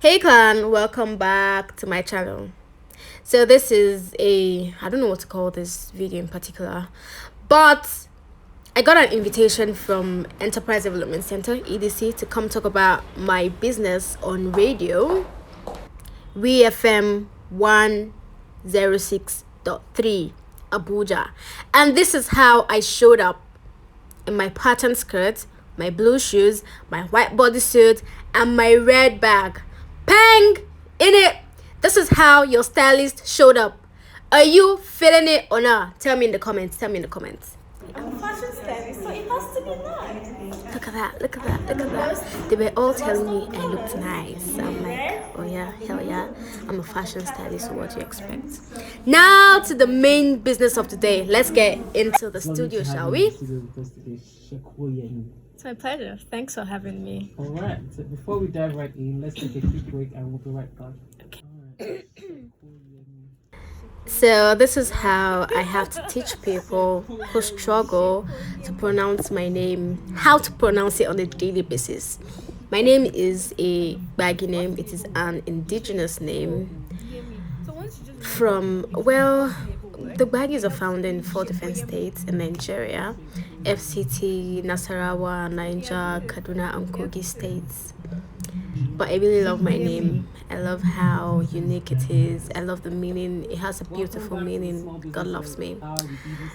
Hey clan, welcome back to my channel. So this is I don't know what to call this video in particular, but I got an invitation from Enterprise Development Center EDC to come talk about my business on radio, WFM 106.3 Abuja. And this is how I showed up in my pattern skirt, my blue shoes, my white bodysuit, and my red bag. Pang! In it! This is how your stylist showed up. Are you feeling it or not? Tell me in the comments. Tell me in the comments. I'm a fashion stylist, so it has to be nice. Look at that, look at that, look at that. They were all telling me I looked nice. I'm like, oh yeah, hell yeah. I'm a fashion stylist, so what do you expect? Now to the main business of the day. Let's get into the studio, shall we? It's my pleasure. Thanks for having me. All right. So before we dive right in, let's take a quick break and we'll be right back. Okay. So this is how I have to teach people who struggle to pronounce my name, how to pronounce it on a daily basis. My name is a baggy name. It is an indigenous name from, well, the Baggies are found in 4 different states in Nigeria: FCT, Nasarawa, Niger, Kaduna, and Kogi states. But I really love my name. I love how unique it is. I love the meaning. It has a beautiful meaning. God loves me.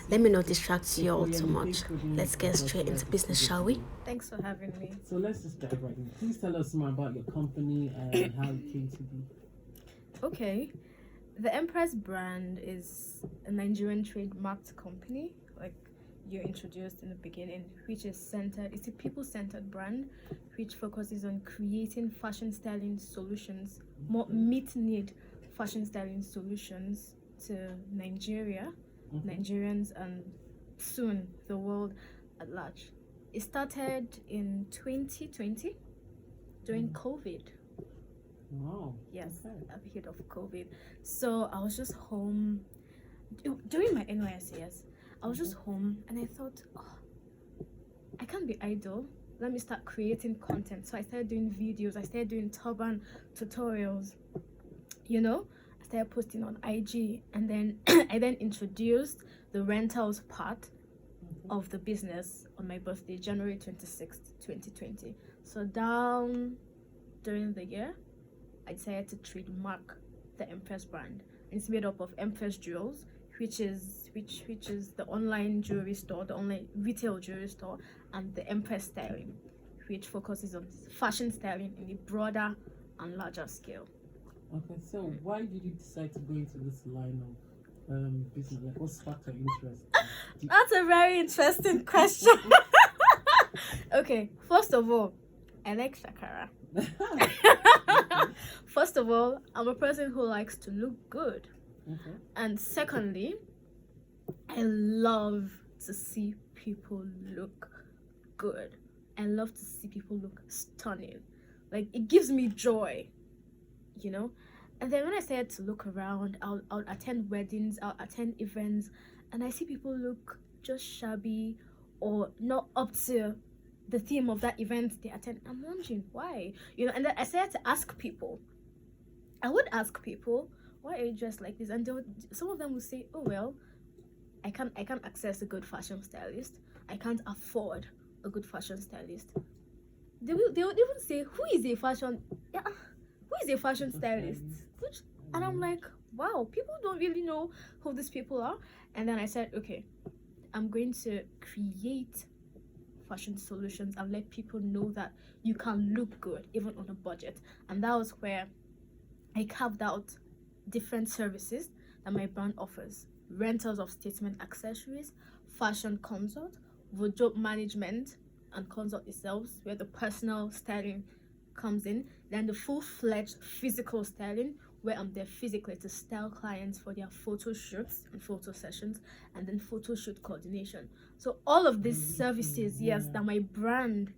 Let me not distract you all too much. Let's get straight into business, shall we? Thanks for having me. So let's just dive right in. Please tell us more about your company and how it came to be. Okay. The Empress brand is a Nigerian trademarked company, like you introduced in the beginning, which is centered, it's a people-centered brand which focuses on creating fashion styling solutions, more meet-need fashion styling solutions to Nigeria, Nigerians, and soon the world at large. It started in 2020 during COVID. Wow. Yes, Okay. at the hit of COVID. So I was just home during my NYSCS. I was just home and I thought, oh, I can't be idle. Let me start creating content. So I started doing videos. I started doing turban tutorials. I started posting on IG, and then I then introduced the rentals part of the business on my birthday, January 26th, 2020. So down during the year, I decided to trademark the Empress brand. It's made up of Empress Jewels, which is the online jewelry store, the online retail jewelry store, and the Empress Styling, which focuses on fashion styling in a broader and larger scale. Okay. So why did you decide to go into this line of business? Like, what sparked your interest? That's a very interesting question. Okay, first of all, I like Shakara. First of all, I'm a person who likes to look good. Okay. And secondly, I love to see people look good. I love to see people look stunning. Like, it gives me joy, you know? And then when I started to look around, I'll attend weddings, I'll attend events, and I see people look just shabby or not up to the theme of that event they attend. I'm wondering why, and then I started to ask people. I would ask people, why are you dressed like this? And some of them would say, oh well, I can't access a good fashion stylist. I can't afford a good fashion stylist. They would even say, who is a fashion stylist? And I'm like, wow, people don't really know who these people are. And then I said, okay, I'm going to create fashion solutions and let people know that you can look good even on a budget. And that was where I carved out different services that my brand offers: rentals of statement accessories, fashion consult, wardrobe management and consult itself, where the personal styling comes in, then the full-fledged physical styling, where I'm there physically to style clients for their photo shoots and photo sessions, and then photo shoot coordination. So all of these services, yes, that my brand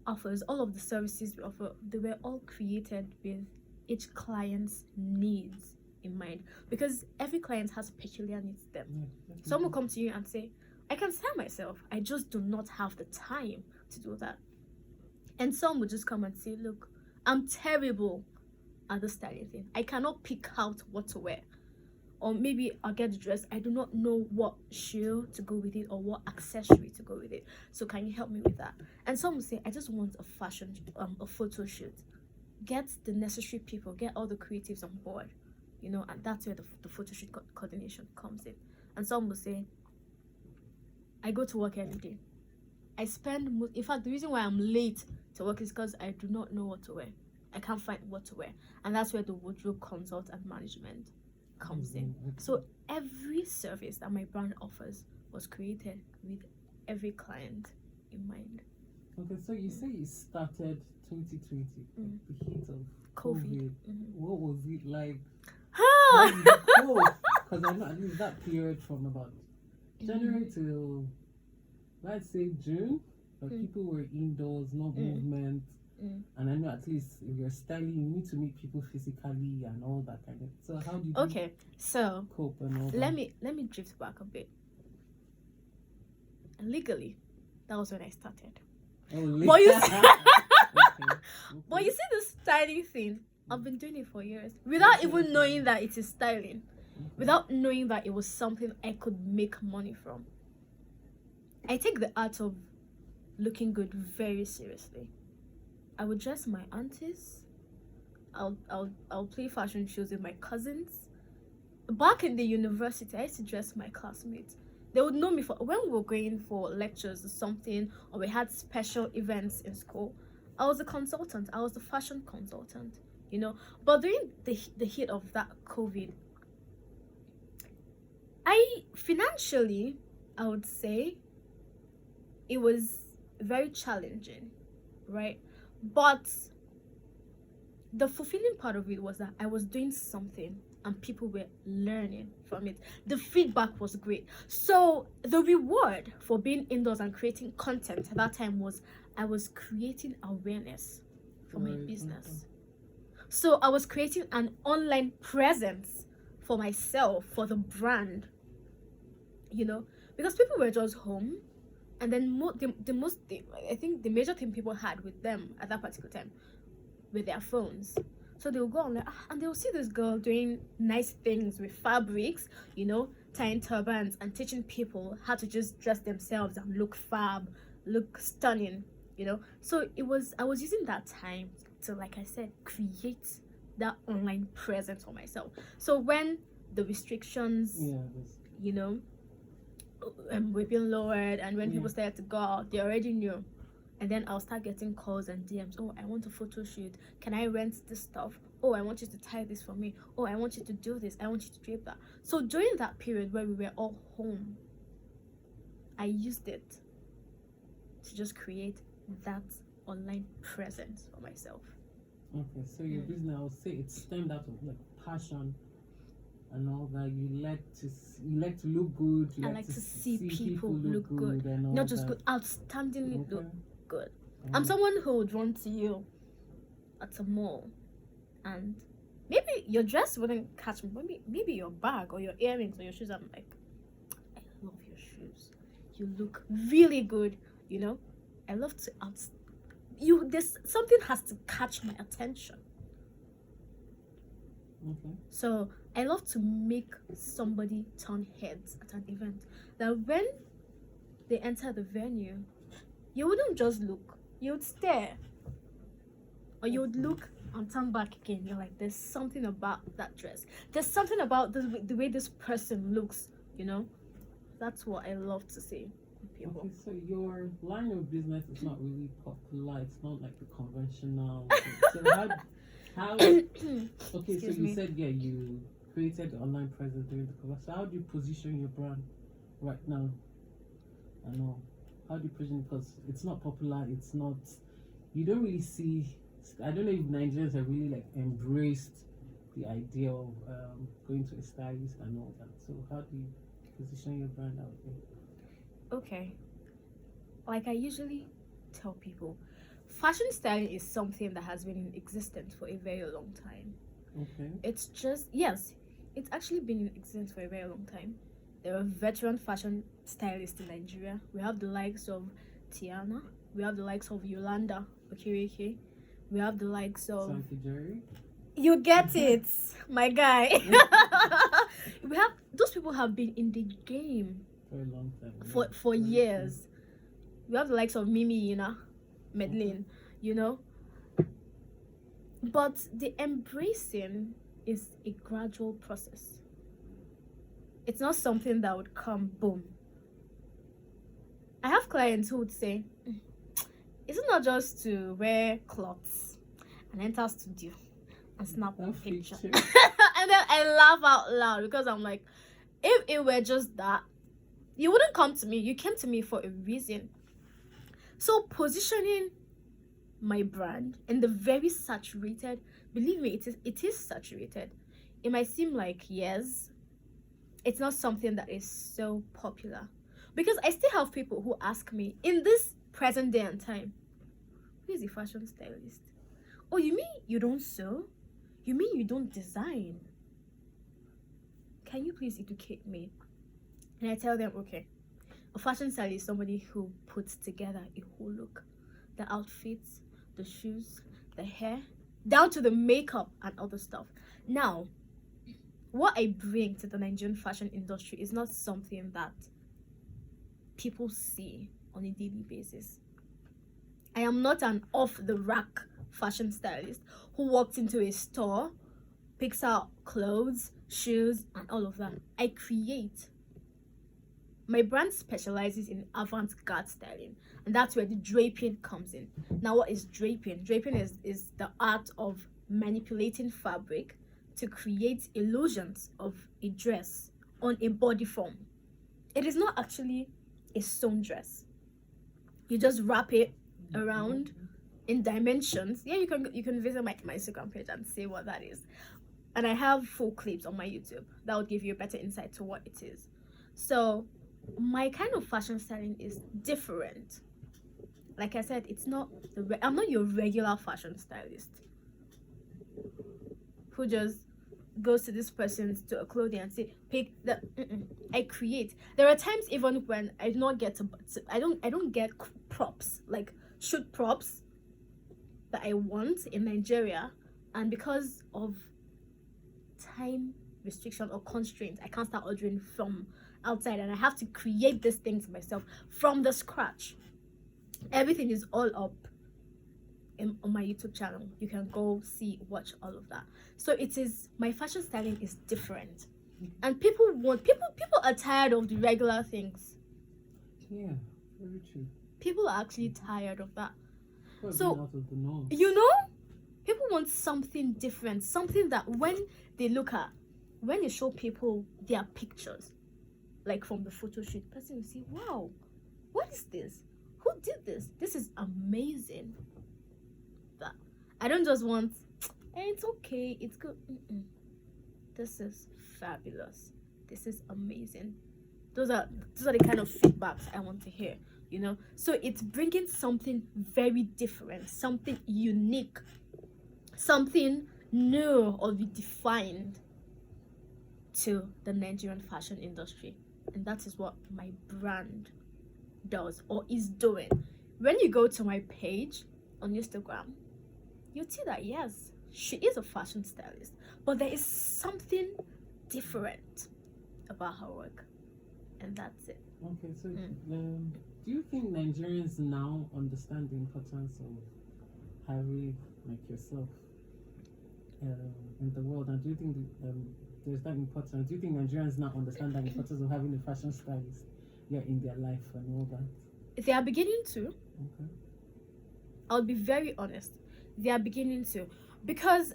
offers, all of the services we offer, they were all created with each client's needs in mind, because every client has peculiar needs to them. Some will come to you and say, I can style myself, I just do not have the time to do that. And some would just come and say, look, I'm terrible at the styling thing. I cannot pick out what to wear. Or maybe I'll get the dress. I do not know what shoe to go with it or what accessory to go with it. So can you help me with that? And some will say, I just want a fashion, a photo shoot. Get the necessary people, get all the creatives on board, you know, and that's where the photo shoot coordination comes in. And some will say, I go to work every day. I spend, in fact, the reason why I'm late to work is because I do not know what to wear. I can't find what to wear. And that's where the wardrobe consult and management comes in. So every service that my brand offers was created with every client in mind. Okay, so you say you started 2020, Mm. the heat of COVID. COVID. What was it like? Ah! Because I know at least that period from about January till, let's say, June, people were indoors, no movement. And I know at least if you're styling, you need to meet people physically and all that kind of. So how did you so cope and all that? let me drift back a bit. Legally, that was when I started. Oh, But you see, okay. but you see the styling thing, I've been doing it for years without even knowing that it is styling, without knowing that it was something I could make money from. I take the art of looking good very seriously. I would dress my aunties. I'll play fashion shows with my cousins. Back in the university, I used to dress my classmates. They would know me for when we were going for lectures or something, or we had special events in school. I was a consultant. I was the fashion consultant, you know. But during the heat of that COVID, financially, I would say it was very challenging, right? But the fulfilling part of it was that I was doing something and people were learning from it. The feedback was great. So the reward for being indoors and creating content at that time was I was creating awareness for my business. So I was creating an online presence for myself, for the brand, you know, because people were just home. And then I think the major thing people had with them at that particular time were their phones. So they'll go on and they'll see this girl doing nice things with fabrics, you know, tying turbans and teaching people how to just dress themselves and look fab, look stunning, you know. So I was using that time to, like I said, create that online presence for myself. So when the restrictions, you know, were being lowered, and when people started to go out, they already knew. And then I'll start getting calls and DMs. Oh, I want a photo shoot. Can I rent this stuff? Oh, I want you to tie this for me. Oh, I want you to do this. I want you to drape that. So during that period where we were all home, I used it to just create that online presence for myself. Okay, so your business, I would say it stemmed out of like passion and all that. You like to look good. You I like to see people look good. and all Not just that. good, outstandingly look good. Mm. I'm someone who would run to you at a mall and maybe your dress wouldn't catch me. Maybe your bag or your earrings or your shoes. I'm like, I love your shoes. You look really good, you know. I love to there's something has to catch my attention. Okay. So I love to make somebody turn heads at an event. That when they enter the venue, you wouldn't just look, you would stare. Or you would look and turn back again. You're like, there's something about that dress. There's something about the way this person looks, you know? That's what I love to see in people. Okay, so your line of business is not really popular. It's not like the conventional. So how okay, so Excuse you me. said you created the online presence during the COVID. So how do you position your brand right now? I know. How do you position it? Because it's not popular, it's not, you don't really see, I don't know if Nigerians have really like embraced the idea of going to a stylist and all that. So how do you position your brand out there? Okay. Like I usually tell people, fashion styling is something that has been in existence for a very long time. Okay. It's just, yes, it's actually been in existence for a very long time. There are veteran fashion stylists in Nigeria. We have the likes of Tiana. We have the likes of Yolanda Okireke. We have the likes of Santi Jerry. You get it, my guy. We have those people have been in the game For a long time. for Very true. years. We have the likes of Mimi, Medellin, But the embracing is a gradual process. It's not something that would come boom. I have clients who would say, is it not just to wear clothes and enter studio and snap a That picture? feature. And then I laugh out loud because I'm like, if it were just that, you wouldn't come to me. You came to me for a reason. So positioning my brand in the very saturated, believe me, it is saturated. It might seem like yes, it's not something that is so popular, because I still have people who ask me in this present day and time, who is a fashion stylist? Oh, you mean you don't sew? You mean you don't design? Can you please educate me? And I tell them, okay, a fashion stylist is somebody who puts together a whole look, the outfits, the shoes, the hair, down to the makeup and other stuff. Now, what I bring to the Nigerian fashion industry is not something that people see on a daily basis. I am not an off-the-rack fashion stylist who walks into a store, picks out clothes, shoes, and all of that. I create. My brand specializes in avant-garde styling, and that's where the draping comes in. Now, what is draping? Draping is the art of manipulating fabric to create illusions of a dress on a body form. It is not actually a sewn dress. You just wrap it around in dimensions. Yeah, you can visit my Instagram page and see what that is. And I have full clips on my YouTube that will give you a better insight to what it is. So my kind of fashion styling is different. Like I said, I'm not your regular fashion stylist who just goes to this person to a clothing and say pick the. I create. There are times even when I do not get I don't get props, like shoot props that I want in Nigeria, and because of time restriction or constraints, I can't start ordering from outside, and I have to create these things myself from the scratch. Everything is all up on my YouTube channel. You can go watch all of that. So it is, my fashion styling is different, and people are tired of the regular things. Yeah, very true. People are actually tired of that. Well, So, being out of the norm. People want something different, something that when you show people their pictures, like from the photo shoot, person will say, wow, what is this? Who did this? This is amazing. That I don't just want, it's okay, it's good. This is fabulous. This is amazing. Those are the kind of feedbacks I want to hear. So it's bringing something very different, something unique, something new or redefined to the Nigerian fashion industry. And that is what my brand does or is doing. When you go to my page on Instagram, you'll see that yes, she is a fashion stylist, but there is something different about her work, and that's it. Okay, so do you think Nigerians now understand the importance of having like yourself in the world, and do you think there's that importance? Do you think Nigerians now understand the importance of having a fashion stylist in their life and all that? They are beginning to. Okay. I'll be very honest. They are beginning to, because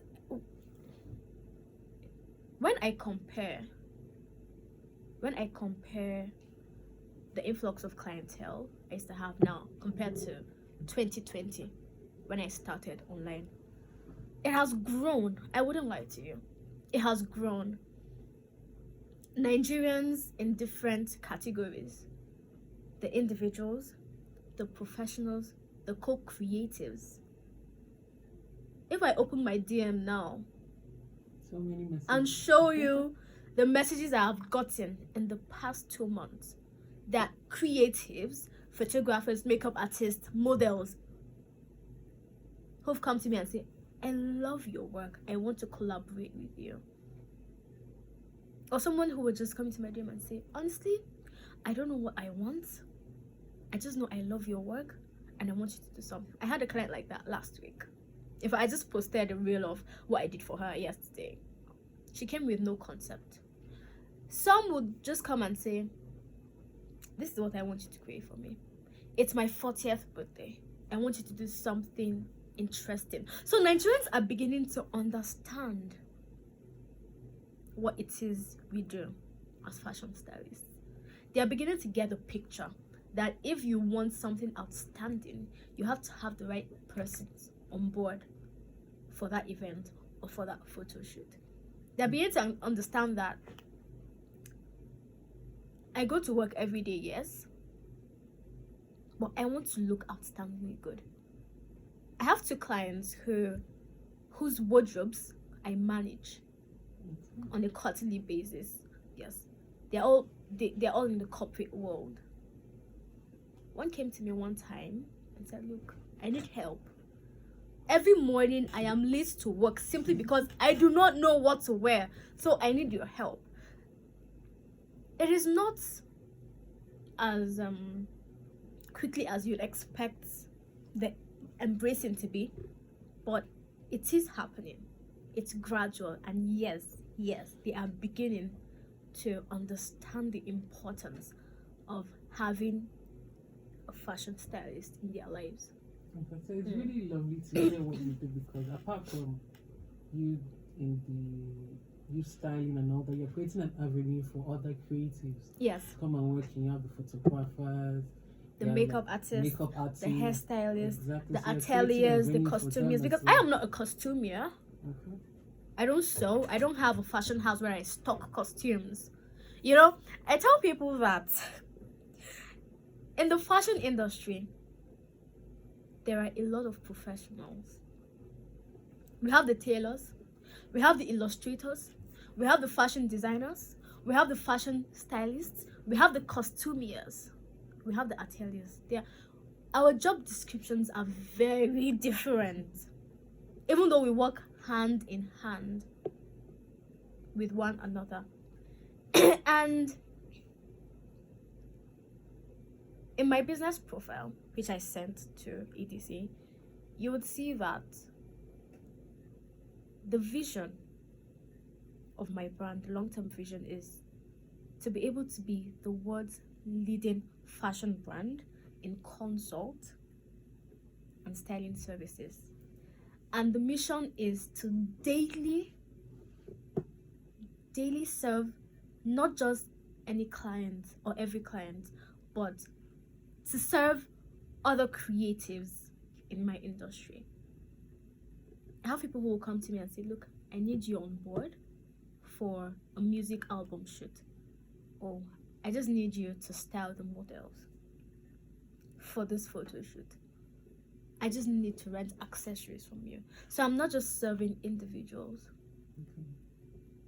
when I compare the influx of clientele I used to have now compared to 2020 when I started online, it has grown. I wouldn't lie to you. It has grown. Nigerians in different categories, the individuals, the professionals, the co-creatives. If I open my DM now So many messages. and show you the messages I have gotten in the past 2 months, that creatives, photographers, makeup artists, models who've come to me and say, I love your work, I want to collaborate with you. Or someone who would just come into my DM and say, honestly, I don't know what I want, I just know I love your work and I want you to do something. I had a client like that last week. If I just posted a reel of what I did for her yesterday, she came with no concept. Some would just come and say, this is what I want you to create for me. It's my 40th birthday. I want you to do something interesting. So Nigerians are beginning to understand what it is we do as fashion stylists. They are beginning to get the picture that if you want something outstanding, you have to have the right persons on board for that event or for that photo shoot. They're beginning to understand that I go to work every day, yes, but I want to look outstandingly good. I have 2 clients whose wardrobes I manage on a quarterly basis. Yes, they're all in the corporate world. One came to me one time and said, look, I need help. Every morning I am late to work simply because I do not know what to wear, so I need your help. It is not as quickly as you'd expect the embracing to be, but it is happening. It's gradual, and yes, they are beginning to understand the importance of having a fashion stylist in their lives. Okay, so it's really lovely to hear what you do, because apart from you you styling and all that, you're creating an avenue for other creatives Yes, to come and work in. You have the photographers, the you have makeup artists, the the hairstylists, exactly. the So you're creating ateliers, the avenue for them costumiers, as because well. I am not a costumier. Okay. I don't sew. I don't have a fashion house where I stock costumes. You know, I tell people that in the fashion industry, there are a lot of professionals. We have the tailors, we have the illustrators, we have the fashion designers, we have the fashion stylists, we have the costumiers, we have the ateliers. Our job descriptions are very different, even though we work hand in hand with one another. And in my business profile, which I sent to EDC, you would see that the vision of my brand, the long-term vision, is to be able to be the world's leading fashion brand in consult and styling services. And the mission is to daily serve not just any client or every client, but to serve other creatives in my industry. I have people who will come to me and say, look, I need you on board for a music album shoot, or I just need you to style the models for this photo shoot. I just need to rent accessories from you. So I'm not just serving individuals. Okay.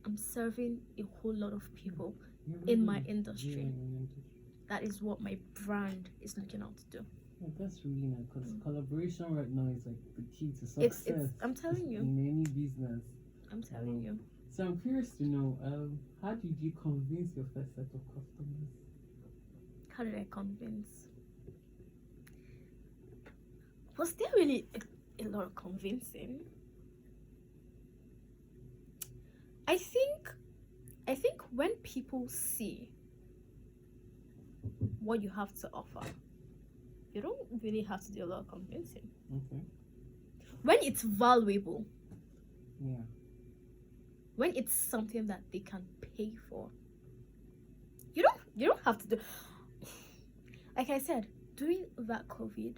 I'm serving a whole lot of people Yeah, in my really. industry. Yeah, in your industry. That is what my brand is looking out to do. Yeah, that's really nice, because collaboration right now is like the key to success. I'm telling you. In any business. I'm telling you. So I'm curious to know, how did you convince your first set of customers? How did I convince? Was there really a lot of convincing? I think when people see what you have to offer, you don't really have to do a lot of convincing. Okay. When it's valuable, Yeah. when it's something that they can pay for, you don't have to do. Like I said, during that COVID,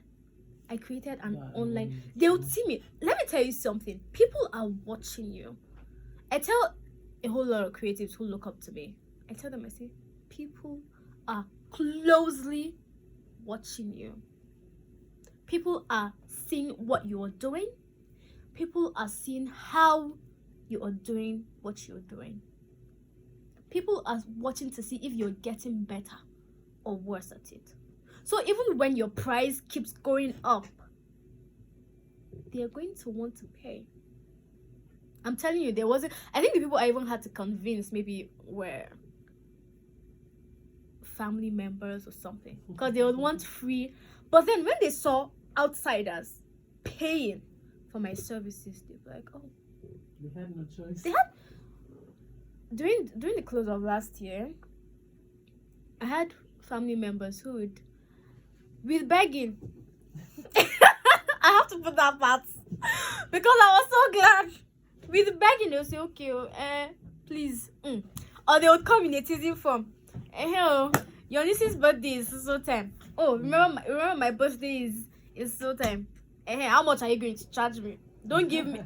I created an Yeah, online. They would see me. Let me tell you something. People are watching you. I tell a whole lot of creatives who look up to me. I tell them, I say, people are closely watching you. People are seeing what you are doing. People are seeing how you are doing what you're doing. People are watching to see if you're getting better or worse at it. So even when your price keeps going up, they are going to want to pay. I'm telling you, there wasn't. I think the people I even had to convince maybe were family members or something, because they would want free. But then when they saw outsiders paying for my services, they were like, oh. They had no choice. They had during the close of last year, I had family members who would, with begging. I have to put that part because I was so glad. With begging, they'll say, okay, please. Or they would come in a teasing form. Hello, your niece's birthday is so time. Oh, remember my birthday is so time. How much are you going to charge me? Don't give me,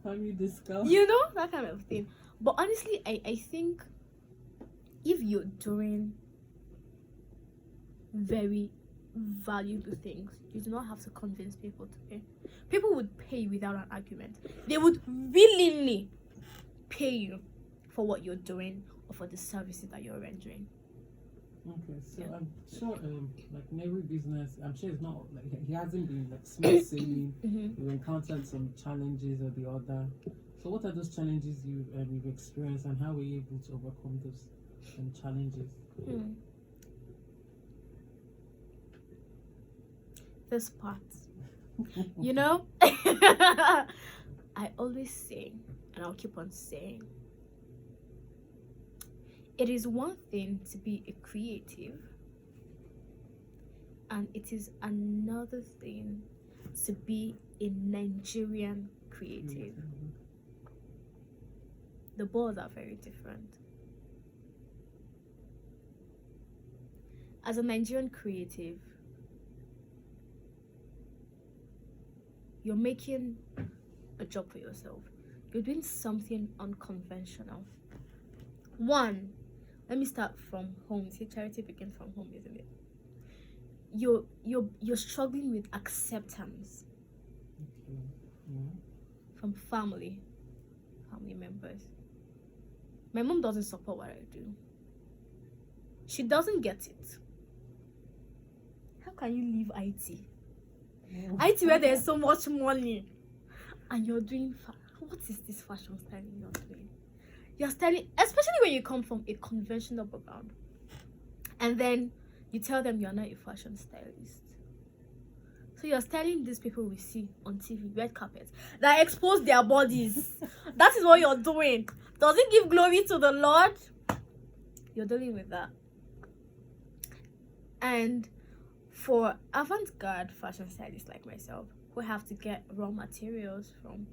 Family discount. That kind of thing. But honestly, I think if you're doing very valuable things, you do not have to convince people to pay. People would pay without an argument. They would willingly pay you for what you're doing or for the services that you're rendering. Okay, so Yeah. I'm sure, like in every business, I'm sure it's not like he hasn't been like smooth sailing. You've encountered some challenges or the other. So, what are those challenges you've experienced, and how were you able to overcome those challenges? This part, I always say, and I'll keep on saying, it is one thing to be a creative, and it is another thing to be a Nigerian creative. The balls are very different. As a Nigerian creative, you're making a job for yourself. You're doing something unconventional. One, let me start from home. See, charity begins from home, isn't it? You're struggling with acceptance from family members. My mom doesn't support what I do. She doesn't get it. How can you leave IT? IT where there's so much money, and you're doing what is this fashion styling you're doing? You're styling, especially when you come from a conventional background, and then you tell them you're not a fashion stylist. So you're styling these people we see on TV, red carpet, that expose their bodies. That is what you're doing. Does it give glory to the Lord? You're dealing with that. And for avant-garde fashion stylists like myself, who have to get raw materials from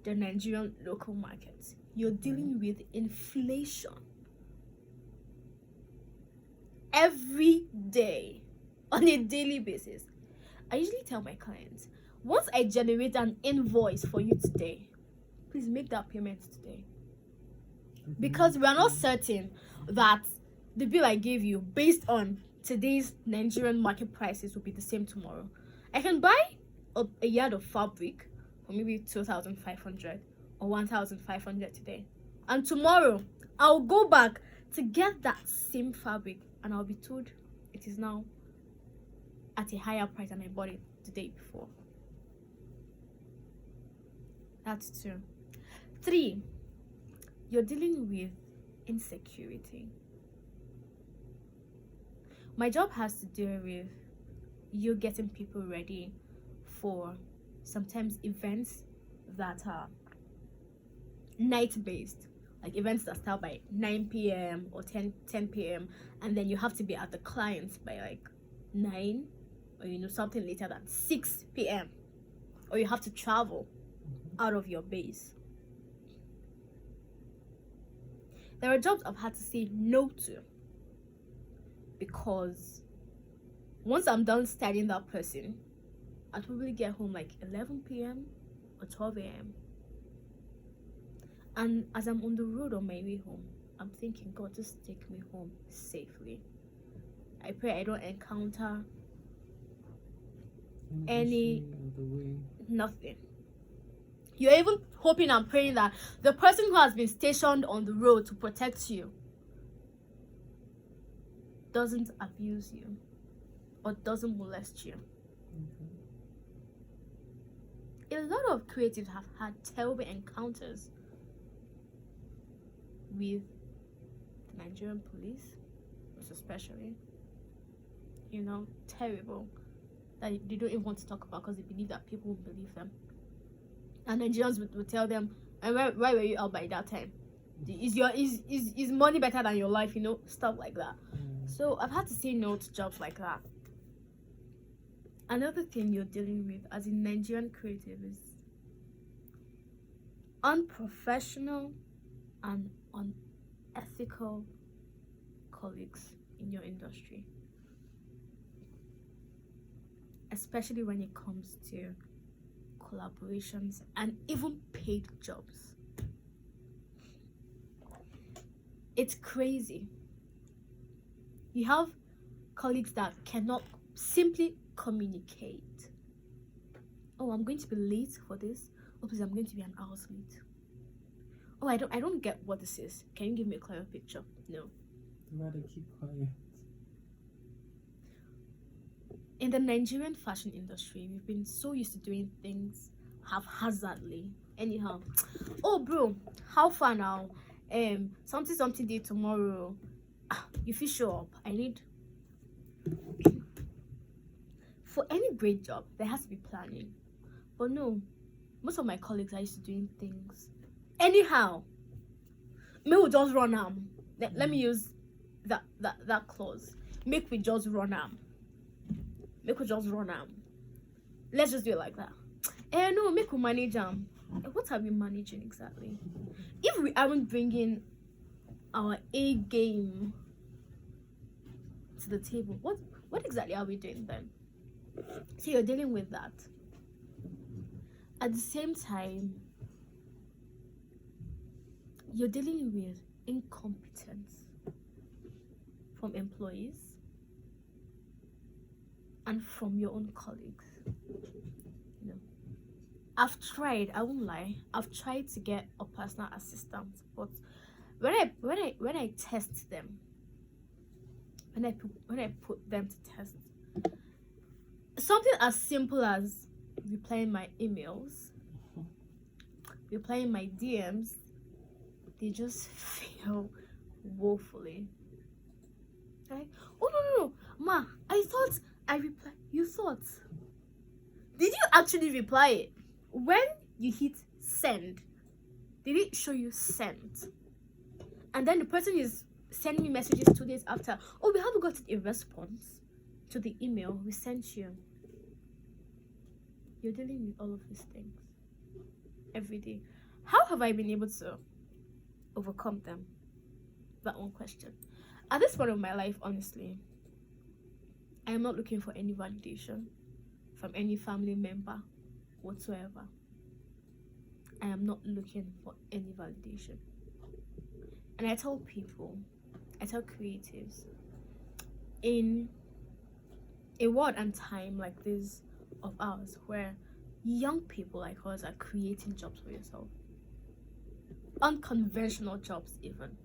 the Nigerian local markets, you're dealing with inflation every day on a daily basis. I usually tell my clients, once I generate an invoice for you today, please make that payment today. Because we are not certain that the bill I gave you based on today's Nigerian market prices will be the same tomorrow. I can buy a yard of fabric for maybe 2,500 or 1,500 today, and tomorrow I'll go back to get that same fabric and I'll be told it is now at a higher price than I bought it the day before. That's 2. 3, you're dealing with insecurity. My job has to do with you getting people ready for sometimes events that are night-based, like events that start by 9 p.m. or 10 p.m. and then you have to be at the clients by like 9, or something later than 6 p.m. or you have to travel out of your base. There are jobs I've had to say no to because once I'm done studying that person, I'll probably get home like 11 p.m. or 12 a.m. And as I'm on the road on my way home, I'm thinking, God, just take me home safely. I pray I don't encounter nothing. You're even hoping and praying that the person who has been stationed on the road to protect you doesn't abuse you or doesn't molest you. a lot of creatives have had terrible encounters with the Nigerian police, most especially. You know, terrible. That they don't even want to talk about because they believe that people won't believe them. And Nigerians would tell them, and why were you out by that time? Is money better than your life? You know, stuff like that. So I've had to say no to jobs like that. Another thing you're dealing with as a Nigerian creative is unprofessional and unethical colleagues in your industry, especially when it comes to collaborations and even paid jobs. It's crazy. You have colleagues that cannot simply communicate. Oh, I'm going to be late for this. Oh, please, I'm going to be an hour late. Oh, I don't get what this is. Can you give me a clearer picture? No. Rather keep quiet. In the Nigerian fashion industry, we've been so used to doing things haphazardly. Anyhow. Oh, bro, how far now? Something day tomorrow. If you show up, I need. For any great job, there has to be planning. But no, most of my colleagues are used to doing things anyhow. Me will just run let me use that clause. Make we just run Make we just run Let's just do it like that. No, make we manage What are we managing exactly? If we aren't bringing our A game to the table, what exactly are we doing then? So you're dealing with that. At the same time, you're dealing with incompetence from employees and from your own colleagues. You know, I won't lie, I've tried to get a personal assistant, but when I test them, when I put them to test, something as simple as replying my emails, replying my DMs, they just fail woefully. Like, oh no, ma, I thought I replied. You thought? Did you actually reply it? When you hit send, did it show you sent? And then the person is sending me messages 2 days after. Oh, we haven't gotten a response to the email we sent you. You're dealing with all of these things every day. How have I been able to overcome them? That one question. At this point of my life, honestly, I am not looking for any validation from any family member whatsoever. I am not looking for any validation. And I tell creatives, in a world and time like this of ours, where young people like us are creating jobs for yourself, unconventional jobs even,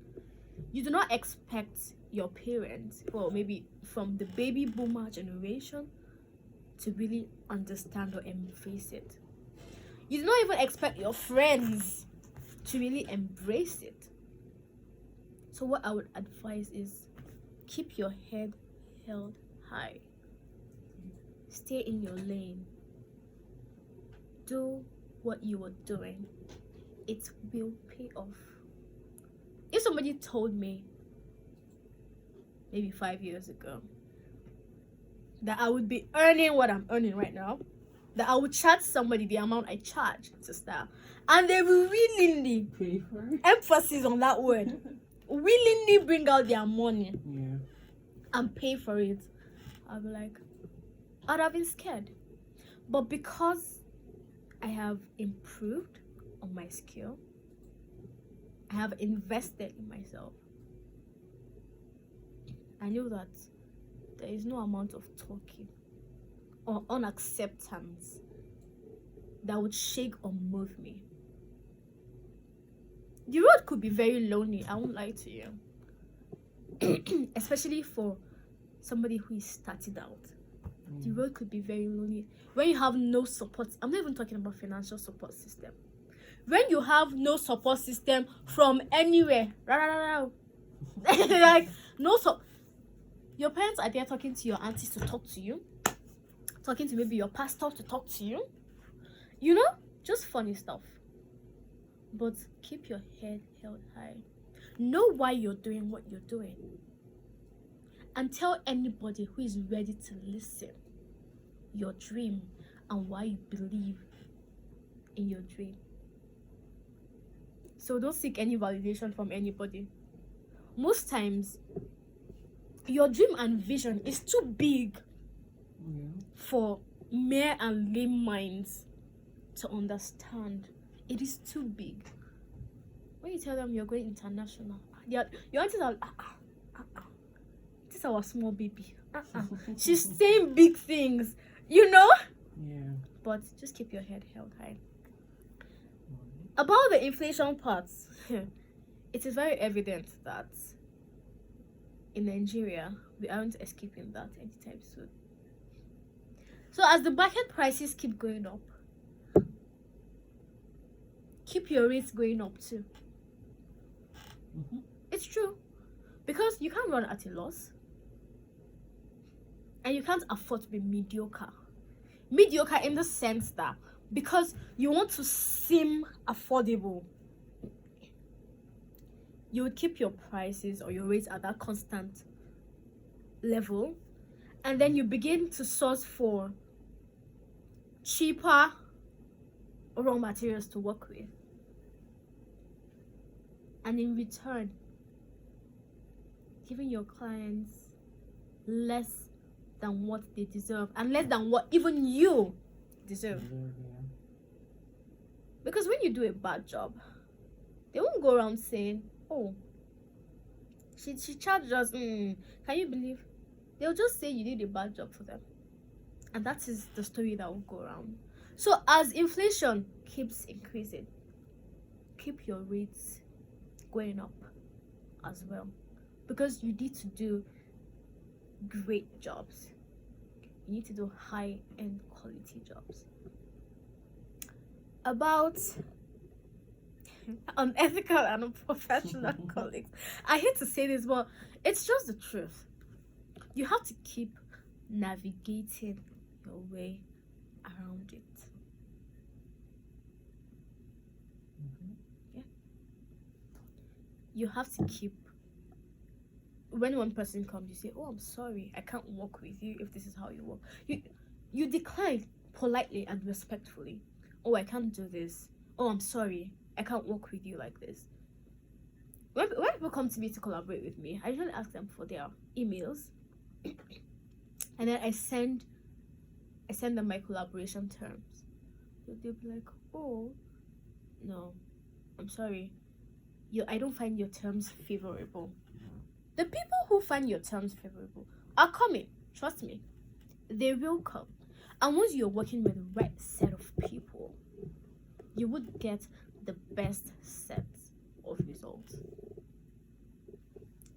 you do not expect your parents, or maybe from the baby boomer generation, to really understand or embrace it. You do not even expect your friends to really embrace it. So what I would advise is keep your head held high. Stay in your lane. Do what you are doing. It will pay off. If somebody told me maybe 5 years ago that I would be earning what I'm earning right now, that I would charge somebody the amount I charge to style, and they will willingly, Pay for it. emphasis on that word, willingly bring out their money Yeah. and pay for it, I'll be like, I'd have been scared. But because I have improved on my skill, I have invested in myself, I know that there is no amount of talking or unacceptance that would shake or move me. The road could be very lonely, I won't lie to you. Especially for somebody who is starting out. the road could be very lonely. When you have no support, I'm not even talking about financial support system. When you have no support system from anywhere, like no your parents are there talking to your aunties to talk to you, talking to maybe your pastor to talk to you, just funny stuff. But keep your head held high. Know why you're doing what you're doing, and tell anybody who is ready to listen your dream and why you believe in your dream. So don't seek any validation from anybody. Most times, your dream and vision is too big for mere and lame minds to understand. It is too big. When you tell them you're going international, your aunties are this is our small baby. She's saying big things, Yeah. But just keep your head held high. About the inflation parts, it is very evident that in Nigeria we aren't escaping that anytime soon. So as the market prices keep going up, keep your rates going up too. It's true, because you can't run at a loss, and you can't afford to be mediocre in the sense that because you want to seem affordable, you would keep your prices or your rates at that constant level, and then you begin to source for cheaper raw materials to work with, and in return giving your clients less than what they deserve and less than what even you deserve. Because when you do a bad job, they won't go around saying, oh, she charged us, can you believe? They'll just say you did a bad job for them, and that is the story that will go around. So as inflation keeps increasing, keep your rates going up as well, because you need to do great jobs. You need to do high-end quality jobs. About unethical and unprofessional colleagues, I hate to say this, but it's just the truth. You have to keep navigating your way around it. Yeah. You have to keep, when one person comes, you say, oh, I'm sorry, I can't work with you if this is how you work. You decline politely and respectfully. Oh, I can't do this. Oh, I'm sorry, I can't work with you like this. When people come to me to collaborate with me, I usually ask them for their emails, and then I send them my collaboration terms. So they'll be like, oh, no, I'm sorry, I don't find your terms favorable. The people who find your terms favorable are coming. Trust me, they will come. And once you're working with the right set of people, you would get the best set of results.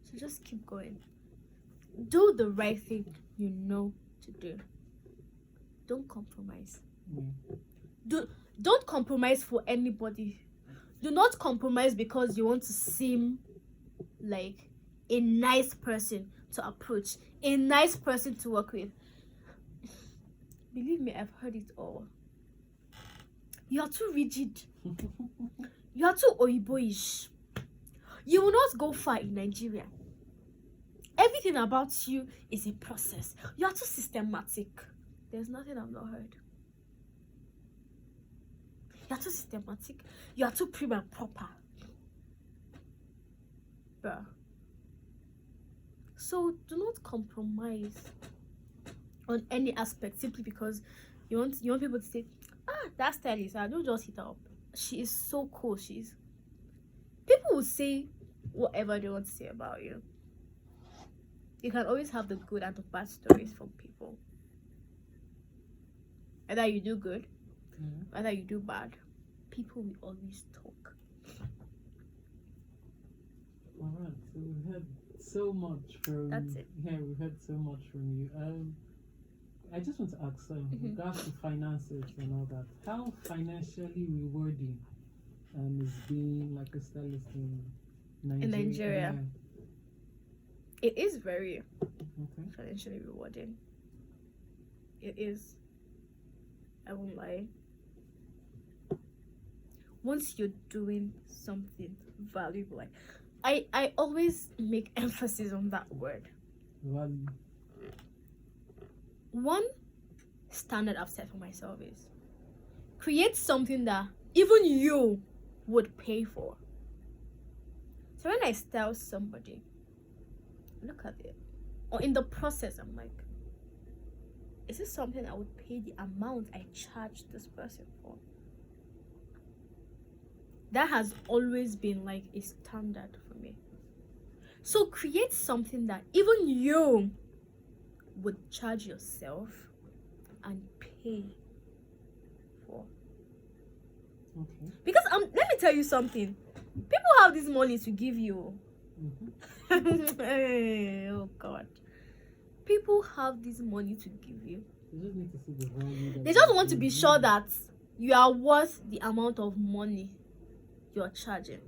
So just keep going. Do the right thing you know to do. Don't compromise. Don't compromise for anybody. Do not compromise because you want to seem like a nice person to approach, a nice person to work with. Believe me, I've heard it all. You are too rigid. You are too oiboish. You will not go far in Nigeria. Everything about you is a process. You are too systematic. There's nothing I've not heard. You are too systematic. You are too prim and proper. Bruh. So do not compromise on any aspect simply because you want people to say, that stylist, don't just hit her up. She is so cool. People will say whatever they want to say about you. You can always have the good and the bad stories from people. Either you do good, either you do bad. People will always talk. Alright, so we've heard so much from. That's it. Yeah, we've heard so much from you. I just want to ask, Mhm. regards to finances and all that, how financially rewarding is being like a stylist in In Nigeria, Yeah. it is very Okay. financially rewarding. It is. I won't lie. Once you're doing something valuable, like I always make emphasis on that word. Value. One standard I've set for myself is create something that even you would pay for. So when I style somebody, look at it, or in the process, I'm like, is this something I would pay the amount I charge this person for? That has always been like a standard for me. So create something that even you would charge yourself and pay for. Okay. Because let me tell you something. People have this money to give you. Mm-hmm. Oh God. People have this money to give you. They just need to see the value. That They just you want to give be them. sure that you are worth the amount of money you're charging.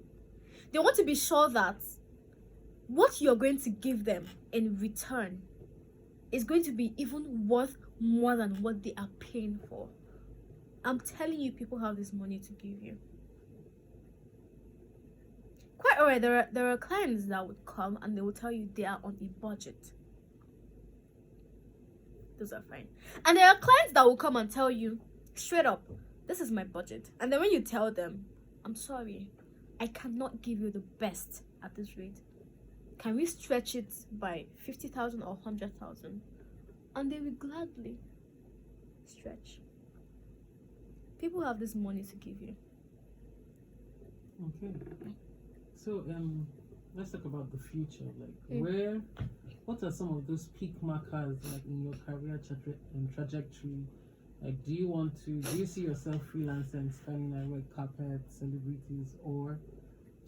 They want to be sure that what you're going to give them in return is going to be even worth more than what they are paying for. I'm telling you, people have this money to give you. Quite alright, there are clients that would come and they will tell you they are on a budget. Those are fine. And there are clients that will come and tell you straight up, this is my budget. And then when you tell them, I'm sorry, I cannot give you the best at this rate. Can we stretch it by 50,000 or 100,000? And they will gladly stretch. People have this money to give you. Okay. So let's talk about the future. Like what are some of those peak markers like in your career trajectory? Like do you see yourself freelancing, styling like red carpet celebrities, or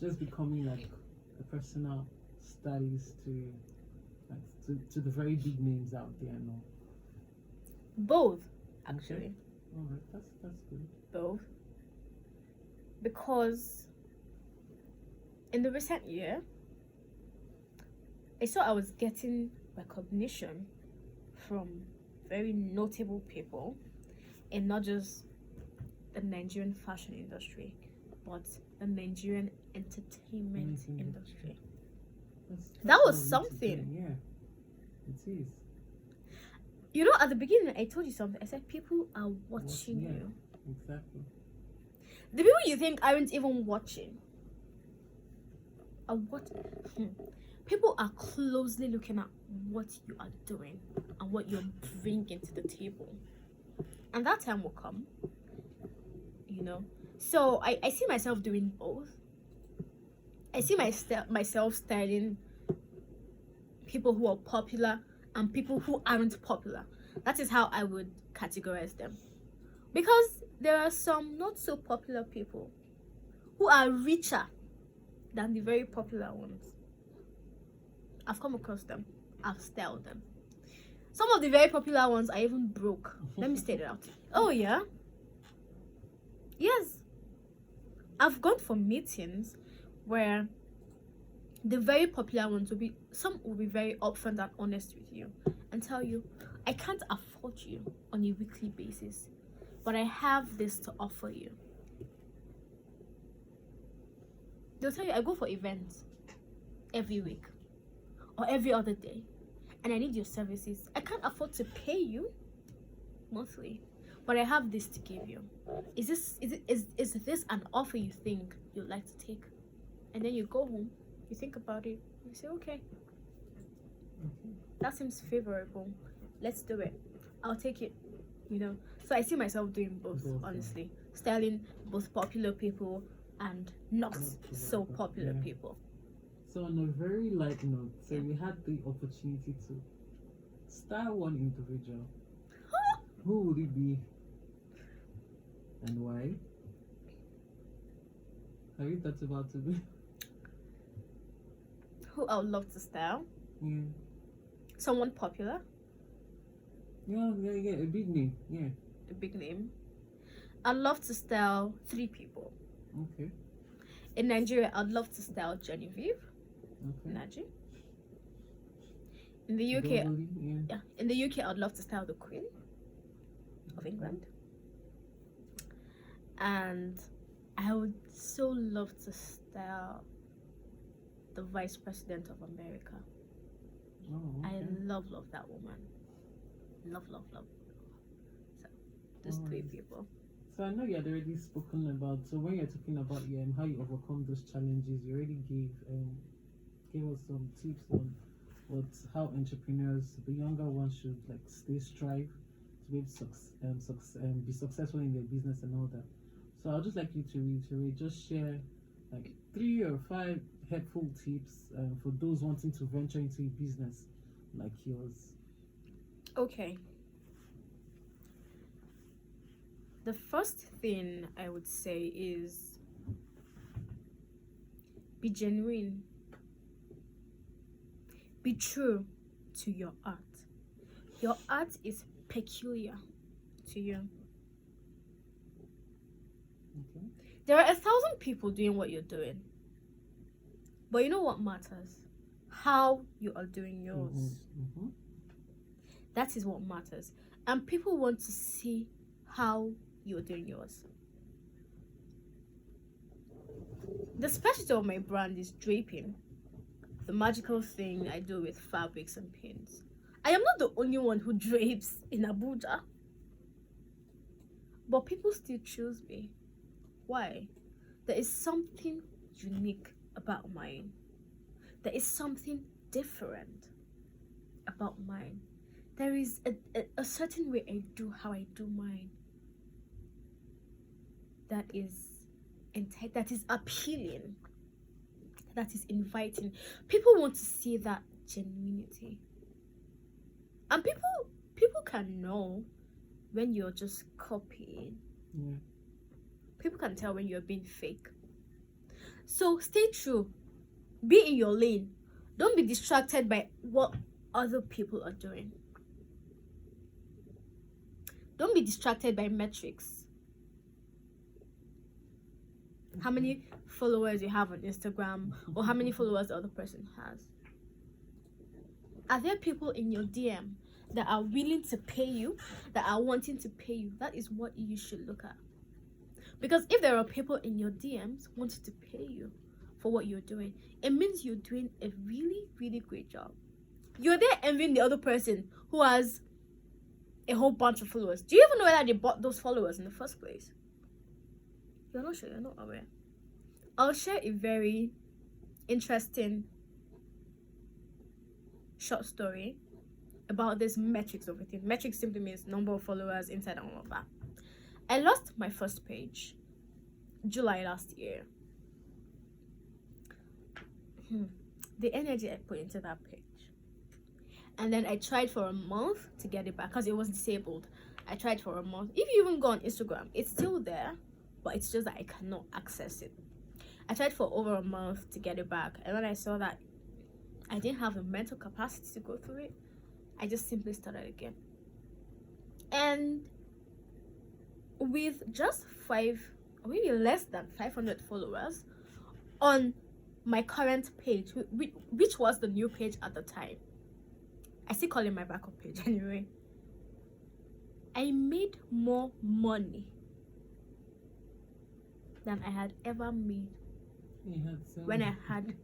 just becoming like a personal stylist to the very big names out there now? Both, actually. Okay. All right, that's good. Both. Because in the recent year, I saw I was getting recognition from very notable people in not just the Nigerian fashion industry, but the Nigerian entertainment Amazing. industry. That's That was what we need to do. something. Yeah, it is. You know, at the beginning, I told you something. I said people are watching Yeah. you. Exactly. The people you think aren't even watching are people are closely looking at what you are doing and what you're bringing to the table, and that time will come, you know. So I see myself doing both. I see myself styling people who are popular and people who aren't popular. That is how I would categorize them, because there are some not so popular people who are richer than the very popular ones. I've come across them. I've styled them. Some of the very popular ones are even broke. Let me state it out. Oh yeah. Yes. I've gone for meetings where the very popular ones will be very upfront and honest with you and tell you, I can't afford you on a weekly basis, but I have this to offer you. They'll tell you, I go for events every week or every other day, and I need your services. I can't afford to pay you monthly, but I have this to give you. Is this an offer you think you'd like to take? And then you go home, you think about it, you say, okay, that seems favorable. Let's do it. I'll take it. You know. So I see myself doing both, honestly. Styling both popular people and not so popular people. So on a very light note, so you had the opportunity to style one individual. Who would it be? And why? Have you thought about to be? Who I would love to style? Yeah. Someone popular. Yeah, a big name. Yeah. a big name. I'd love to style 3 people. Okay. In Nigeria, I'd love to style Genevieve Okay. Naji. In the UK, Globally, yeah. yeah, in the UK, I'd love to style the Queen of England. And I would so love to style the Vice President of America. Oh, I okay. love that woman. Love. So, those 3 Alright. people. So I know you had already spoken about. So when you're talking about how you overcome those challenges, you already gave us some tips on how entrepreneurs, the younger ones, should like strive to be able to be successful in their business and all that. So I'd just like you to reiterate, just share like 3 or 5 helpful tips for those wanting to venture into a business like yours. Okay. The first thing I would say is be genuine. Be true to your art. Your art is peculiar to you. Okay. There are 1,000 people doing what you're doing. But you know what matters? How you are doing yours. Mm-hmm. That is what matters. And people want to see how you're doing yours. The specialty of my brand is draping, the magical thing I do with fabrics and pins. I am not the only one who drapes in Abuja, but people still choose me. Why? There is something unique about mine. There is something different about mine. There is a certain way I do how I do mine that is appealing, that is inviting. People want to see that genuinity, and people can know when you're just copying. Yeah. People can tell when you're being fake. So stay true, be in your lane. Don't be distracted by what other people are doing. Don't be distracted by metrics. How many followers you have on Instagram, or how many followers the other person has. Are there people in your DM that are willing to pay you, that are wanting to pay you? That is what you should look at. Because if there are people in your DMs wanting to pay you for what you're doing, it means you're doing a really, really great job. You're there envying the other person who has a whole bunch of followers. Do you even know whether they bought those followers in the first place? You're not sure, you're not aware. I'll share a very interesting short story about this metrics of everything. Metrics simply means number of followers inside and all of that. I lost my first page July last year. The energy I put into that page. And then I tried for a month to get it back because it was disabled. I tried for a month. If you even go on Instagram, it's still there, but it's just that I cannot access it. I tried for over a month to get it back, and when I saw that I didn't have the mental capacity to go through it, I just simply started again. And with just 5 or maybe less than 500 followers on my current page, which was the new page at the time, I still call it my backup page anyway, I made more money than I had ever made when I had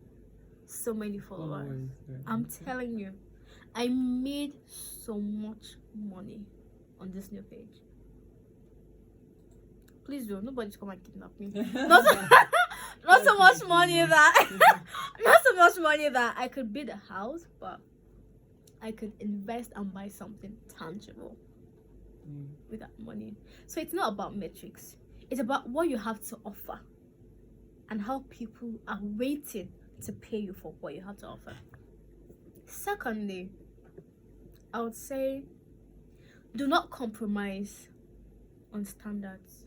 so many followers. I'm telling you, I made so much money on this new page. Please do, nobody's come and kidnap me. Not so much money that not so much money that I could build a house, but I could invest and buy something tangible with that money. So it's not about metrics. It's about what you have to offer and how people are waiting to pay you for what you have to offer. Secondly, I would say do not compromise on standards.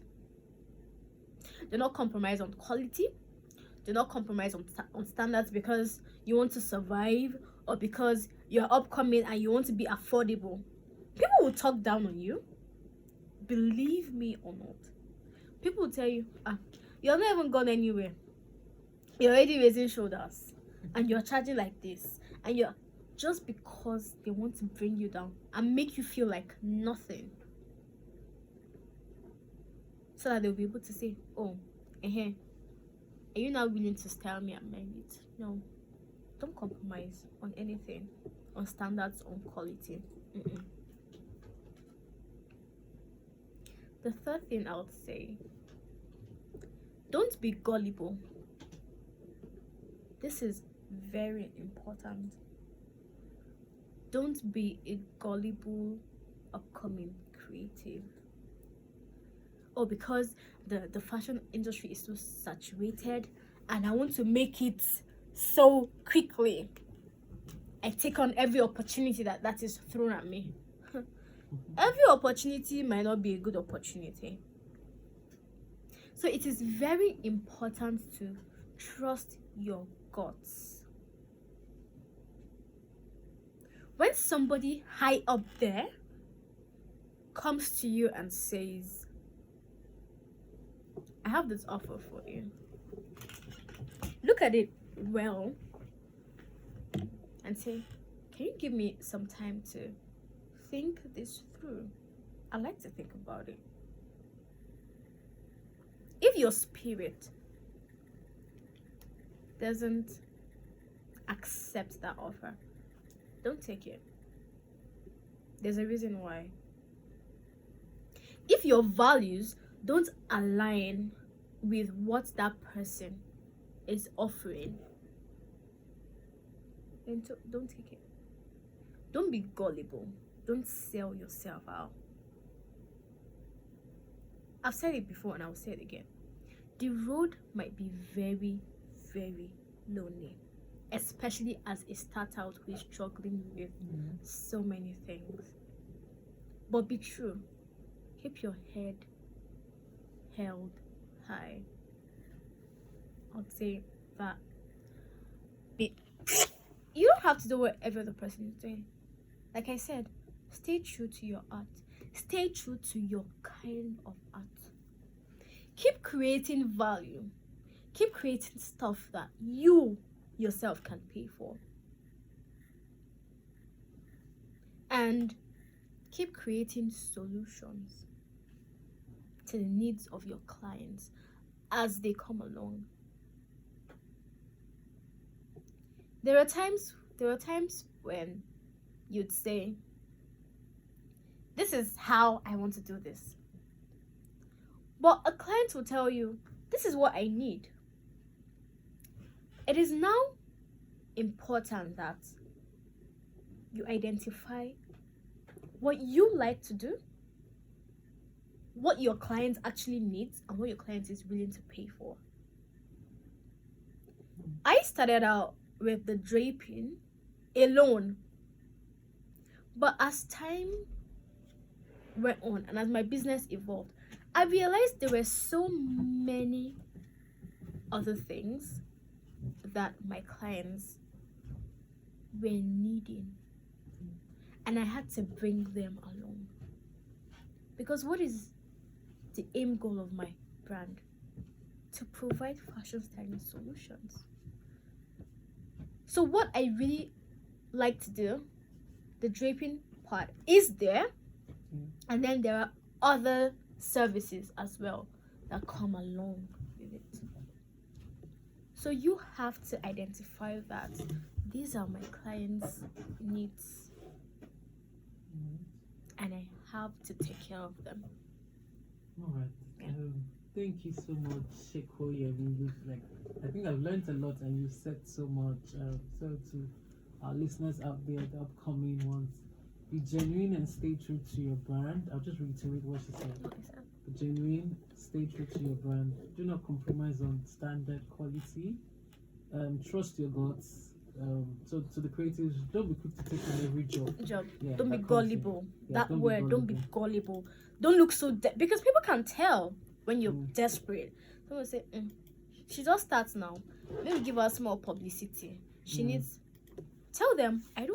Do not compromise on quality. Do not compromise on standards because you want to survive or because you're upcoming and you want to be affordable. People will talk down on you. Believe me or not. People will tell you, you're not even gone anywhere. You're already raising shoulders. And you're charging like this. And you're just because they want to bring you down and make you feel like nothing. So that they'll be able to say, oh, are you not willing to style me at my rate? No. Don't compromise on anything, on standards, on quality. The third thing I would say, don't be gullible. This is very important. Don't be a gullible upcoming creative. Oh, because the fashion industry is so saturated and I want to make it so quickly, I take on every opportunity that is thrown at me. Every opportunity might not be a good opportunity. So it is very important to trust your guts. When somebody high up there comes to you and says, I have this offer for you, look at it well and say, can you give me some time to think this through? I'd like to think about it. If your spirit doesn't accept that offer, don't take it. There's a reason why. If your values don't align with what that person is offering, then don't take it. Don't be gullible. Don't sell yourself out. I've said it before and I'll say it again. The road might be very, very lonely, especially as a start out who is struggling with so many things. But be true. Keep your head held high. I'd say that. You don't have to do whatever the person is doing. Like I said, stay true to your art. Stay true to your kind of art. Keep creating value. Keep creating stuff that you yourself can pay for. And keep creating solutions to the needs of your clients as they come along. There are times when you'd say, this is how I want to do this. But a client will tell you, this is what I need. It is now important that you identify what you like to do, what your client actually needs, and what your client is willing to pay for. I started out with the draping alone, but as time went on and as my business evolved, I realized there were so many other things that my clients were needing, and I had to bring them along. Because what is the aim goal of my brand? To provide fashion styling solutions. So what I really like to do, the draping part is there, and then there are other services as well that come along with it. So you have to identify that these are my clients' needs, and I have to take care of them. All right. Yeah. Thank you so much, Shekoye. I think I've learned a lot, and you said so much. So to our listeners out there, the upcoming ones, be genuine and stay true to your brand. I'll just reiterate what she said. Be genuine, stay true to your brand. Do not compromise on standard quality. Trust your guts. So to the creatives, don't be quick to take on every job. Yeah, Don't be gullible. Yeah, Don't be gullible. Don't look so because people can tell when you're desperate. Someone say, she just starts now. Let me give her small publicity. She needs. Tell them, I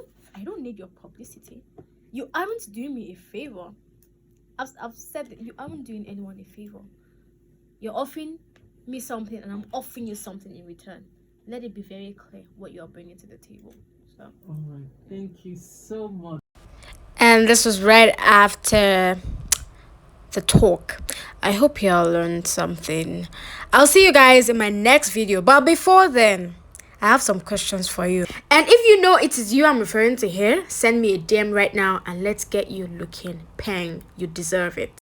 don't need your publicity. you aren't doing me a favor. I've said that you aren't doing anyone a favor. You're offering me something and I'm offering you something in return. Let it be very clear what you're bringing to the table. So All right. Thank you so much. And this was right after the talk. I hope you all learned something. I'll see you guys in my next video. But before then, I have some questions for you. And if you know it is you I'm referring to here, send me a DM right now and let's get you looking pang. You deserve it.